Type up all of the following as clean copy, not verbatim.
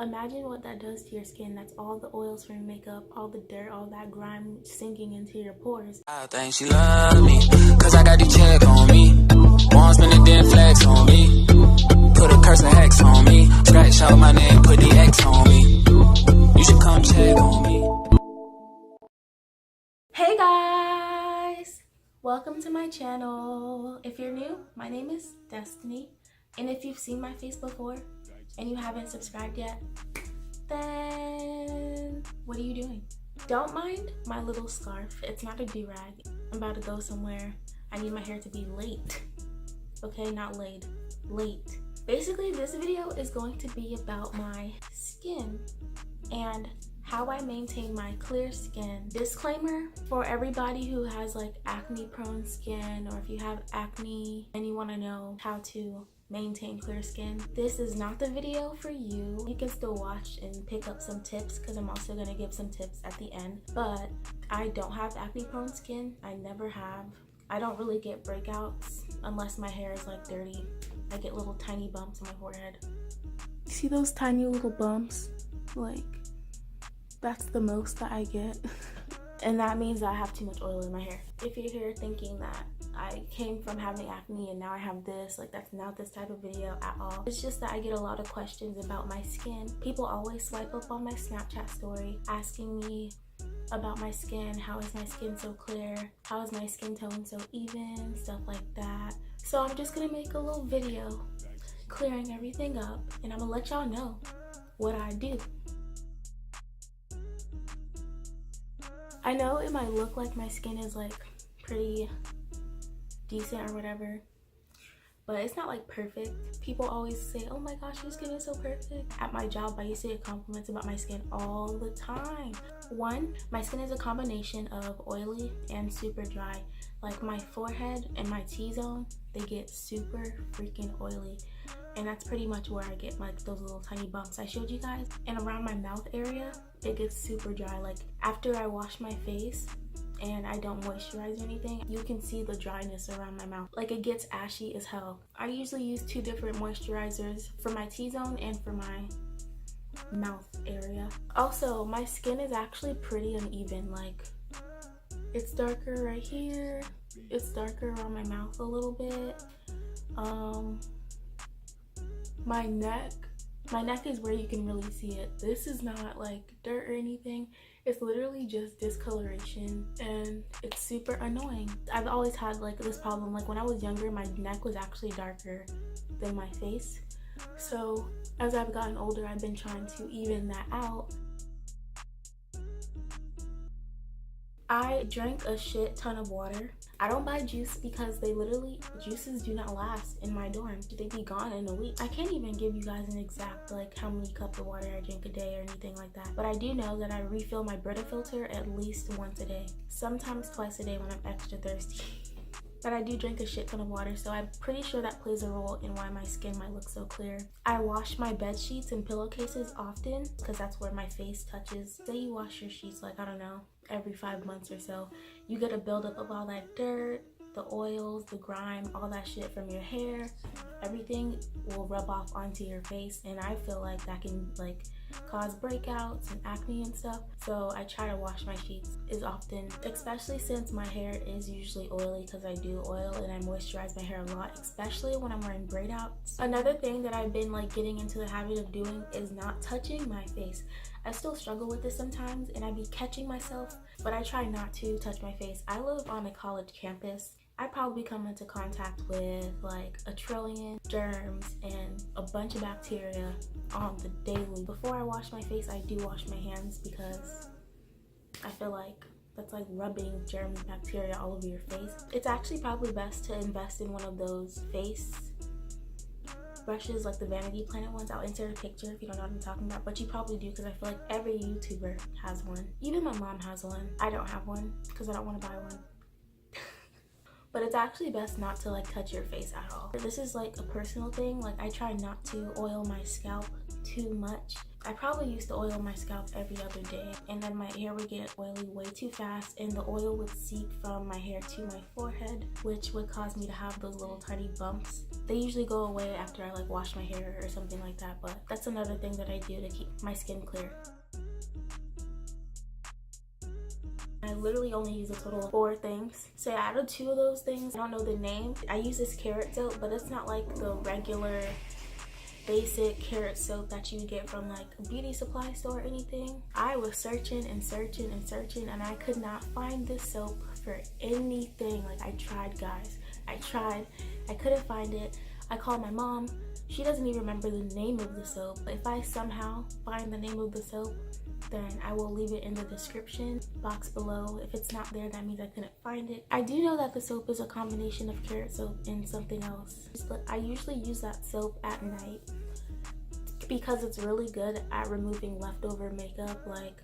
Imagine what that does to your skin. That's all the oils from your makeup, all the dirt, all that grime sinking into your pores. I think she love me, cause I got the check on me. Won't spend a damn flex on me. Put a curse and hex on me. Scratch out my name, put the X on me. You should come check on me. Hey guys! Welcome to my channel. If you're new, my name is Destiny. And if you've seen my face before and you haven't subscribed yet, then what are you doing? Don't mind my little scarf. It's not a do-rag. I'm about to go somewhere. I need my hair to be late. Okay, not laid. Late. Basically, this video is going to be about my skin and how I maintain my clear skin. Disclaimer for everybody who has like acne prone skin, or if you have acne and you want to know how to maintain clear skin, this is not the video for you. You can still watch and pick up some tips because I'm also going to give some tips at the end. But I don't have acne prone skin. I never have. I don't really get breakouts unless my hair is like dirty. I get little tiny bumps on my forehead. You see those tiny little bumps? Like, that's the most that I get. And that means that I have too much oil in my hair. If you're here thinking that I came from having acne and now I have this, like, that's not this type of video at all. It's just that I get a lot of questions about my skin. People always swipe up on my Snapchat story asking me about my skin. How is my skin so clear? How is my skin tone so even? Stuff like that. So I'm just gonna make a little video clearing everything up, and I'm gonna let y'all know what I do. I know it might look like my skin is like pretty decent or whatever, but it's not like perfect. People always say, oh my gosh, your skin is so perfect. At my job, I used to get compliments about my skin all the time. One, my skin is a combination of oily and super dry. Like my forehead and my T-zone, they get super freaking oily. And that's pretty much where I get like those little tiny bumps I showed you guys. And around my mouth area, it gets super dry. Like after I wash my face and I don't moisturize or anything, you can see the dryness around my mouth. Like it gets ashy as hell. I usually use two different moisturizers for my T-zone and for my mouth area. Also, my skin is actually pretty uneven. Like it's darker right here. It's darker around my mouth a little bit. My neck is where you can really see it. This is not like dirt or anything. It's literally just discoloration, and it's super annoying. I've always had like this problem. Like when I was younger, my neck was actually darker than my face. So as I've gotten older, I've been trying to even that out. I drank a shit ton of water. I don't buy juice because juices do not last in my dorm. They be gone in a week. I can't even give you guys an exact like how many cups of water I drink a day or anything like that. But I do know that I refill my Brita filter at least once a day. Sometimes twice a day when I'm extra thirsty. But I do drink a shit ton of water, so I'm pretty sure that plays a role in why my skin might look so clear. I wash my bed sheets and pillowcases often because that's where my face touches. Say you wash your sheets like, I don't know, every 5 months or so, you get a buildup of all that dirt, the oils, the grime, all that shit from your hair. Everything will rub off onto your face, and I feel like that can like cause breakouts and acne and stuff. So I try to wash my sheets as often, especially since my hair is usually oily because I do oil and I moisturize my hair a lot, especially when I'm wearing braid outs. Another thing that I've been like getting into the habit of doing is not touching my face. I still struggle with this sometimes and I be catching myself, but I try not to touch my face. I live on a college campus. I probably come into contact with like 1 trillion germs and a bunch of bacteria on the daily. Before I wash my face, I do wash my hands because I feel like that's like rubbing germs and bacteria all over your face. It's actually probably best to invest in one of those face brushes, like the Vanity Planet ones. I'll insert a picture if you don't know what I'm talking about, but you probably do because I feel like every YouTuber has one. Even my mom has one. I don't have one because I don't want to buy one. But it's actually best not to like touch your face at all. This is like a personal thing. Like I try not to oil my scalp too much. I probably used to oil my scalp every other day, and then my hair would get oily way too fast, and the oil would seep from my hair to my forehead, which would cause me to have those little tiny bumps. They usually go away after I like wash my hair or something like that, but that's another thing that I do to keep my skin clear. I literally only use a total of 4 things. So out of 2 of those things, I don't know the name. I use this carrot soap, but it's not like the regular basic carrot soap that you get from like a beauty supply store or anything. I was searching and searching and searching, and I could not find this soap for anything. Like, I tried, guys. I tried. I couldn't find it. I called my mom. She doesn't even remember the name of the soap. But if I somehow find the name of the soap, then I will leave it in the description box below. If it's not there, that means I couldn't find it. I do know that the soap is a combination of carrot soap and something else, but I usually use that soap at night because it's really good at removing leftover makeup. Like,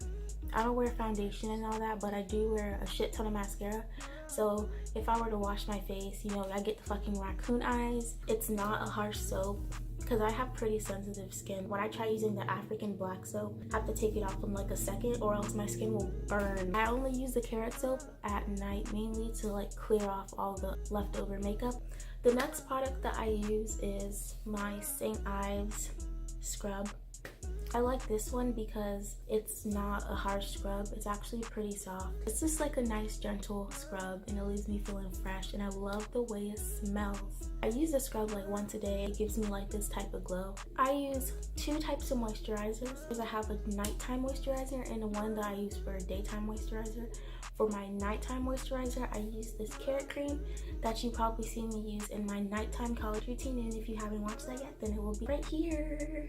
I don't wear foundation and all that, but I do wear a shit ton of mascara. So if I were to wash my face, you know, I get the fucking raccoon eyes. It's not a harsh soap because I have pretty sensitive skin. When I try using the African black soap, I have to take it off in like a second or else my skin will burn. I only use the carrot soap at night, mainly to like clear off all the leftover makeup. The next product that I use is my St. Ives scrub. I like this one because it's not a harsh scrub. It's actually pretty soft. It's just like a nice gentle scrub, and it leaves me feeling fresh, and I love the way it smells. I use the scrub like once a day. It gives me like this type of glow. I use 2 types of moisturizers. I have a nighttime moisturizer and one that I use for a daytime moisturizer. For my nighttime moisturizer, I use this carrot cream that you probably seen me use in my nighttime college routine, and if you haven't watched that yet, then it will be right here.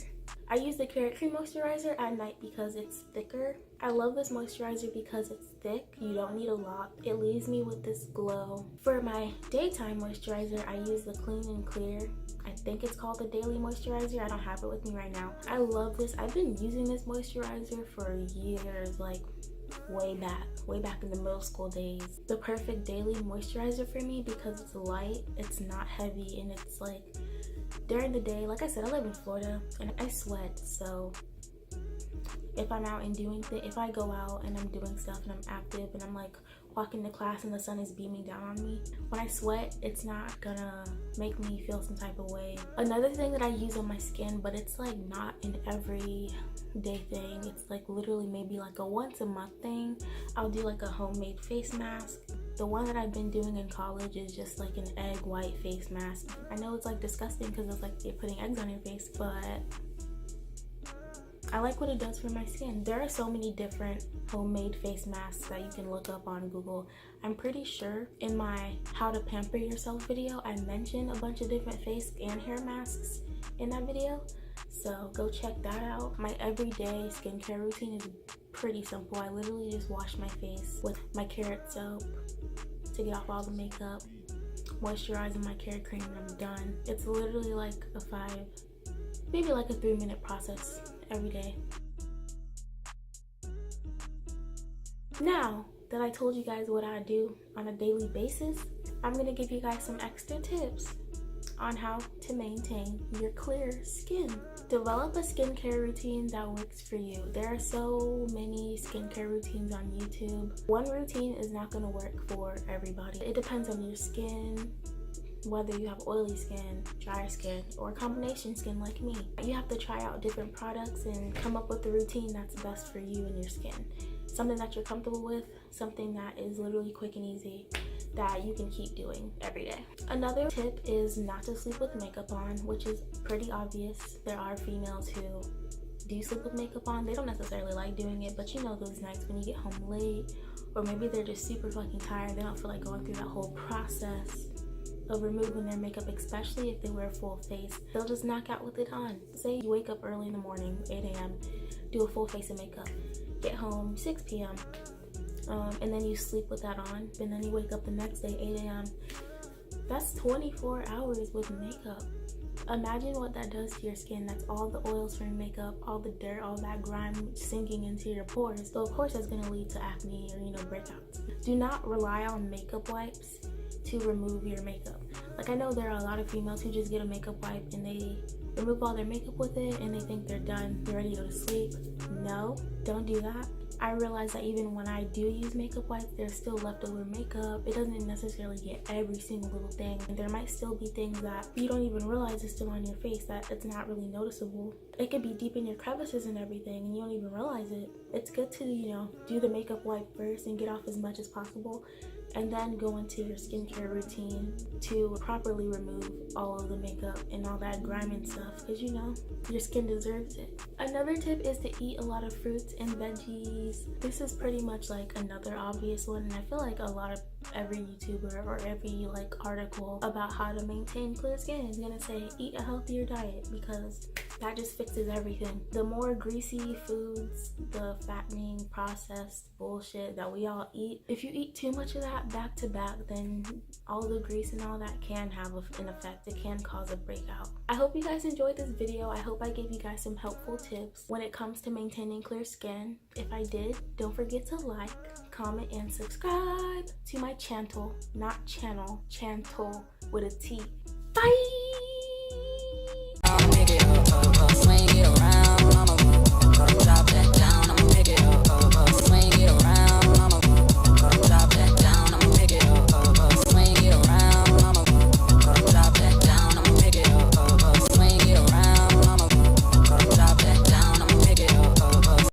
I use the carrot cream moisturizer at night because it's thicker. I love this moisturizer because it's thick. You don't need a lot. It leaves me with this glow. For my daytime moisturizer, I use the Clean and Clear. I think it's called the Daily Moisturizer. I don't have it with me right now. I love this. I've been using this moisturizer for years, like way back in the middle school days. The perfect daily moisturizer for me because it's light, it's not heavy, and it's like during the day. Like I said, I live in Florida and I sweat, so if I'm out and doing things, if I go out and I'm doing stuff and I'm active and I'm like walking to class and the sun is beaming down on me, when I sweat, it's not gonna make me feel some type of way. Another thing that I use on my skin, but it's like not an everyday thing, it's like literally maybe like a once a month thing, I'll do like a homemade face mask. The one that I've been doing in college is just like an egg white face mask. I know it's like disgusting because it's like you're putting eggs on your face, but I like what it does for my skin. There are so many different homemade face masks that you can look up on Google. I'm pretty sure in my How to Pamper Yourself video, I mentioned a bunch of different face and hair masks in that video. So go check that out. My everyday skincare routine is pretty simple. I literally just wash my face with my carrot soap to get off all the makeup, moisturizing my carrot cream, and I'm done. It's literally like a 3-minute process every day. Now that I told you guys what I do on a daily basis, I'm gonna give you guys some extra tips on how to maintain your clear skin. Develop a skincare routine that works for you. There are so many skincare routines on YouTube. One routine is not gonna work for everybody. It depends on your skin, whether you have oily skin, dry skin, or combination skin like me. You have to try out different products and come up with a routine that's best for you and your skin. Something that you're comfortable with, something that is literally quick and easy that you can keep doing every day. Another tip is not to sleep with makeup on, which is pretty obvious. There are females who do sleep with makeup on. They don't necessarily like doing it, but you know those nights when you get home late, or maybe they're just super fucking tired. They don't feel like going through that whole process of removing their makeup, especially if they wear a full face. They'll just knock out with it on. Say you wake up early in the morning, 8 a.m., do a full face of makeup, get home 6 p.m., and then you sleep with that on, and then you wake up the next day, 8 a.m. That's 24 hours with makeup. Imagine what that does to your skin. That's all the oils from makeup, all the dirt, all that grime sinking into your pores. So of course that's gonna lead to acne or, breakouts. Do not rely on makeup wipes to remove your makeup. Like, I know there are a lot of females who just get a makeup wipe and they remove all their makeup with it and they think they're done, they're ready to go to sleep. No, don't do that. I realize that even when I do use makeup wipes, there's still leftover makeup. It doesn't necessarily get every single little thing. And there might still be things that you don't even realize is still on your face, that it's not really noticeable. It could be deep in your crevices and everything and you don't even realize it. It's good to, you know, do the makeup wipe first and get off as much as possible, and then go into your skincare routine to properly remove all of the makeup and all that grime and stuff, because you know your skin deserves it. Another tip is to eat a lot of fruits and veggies. This is pretty much like another obvious one, and I feel like every YouTuber or every like article about how to maintain clear skin is gonna say eat a healthier diet, because that just fixes everything. The more greasy foods, the fattening, processed bullshit that we all eat, if you eat too much of that back to back, then all the grease and all that can have an effect. It can cause a breakout. I hope you guys enjoyed this video. I hope I gave you guys some helpful tips when it comes to maintaining clear skin. If I did, don't forget to like, comment, and subscribe to my channel, not channel, channel with a T. Bye!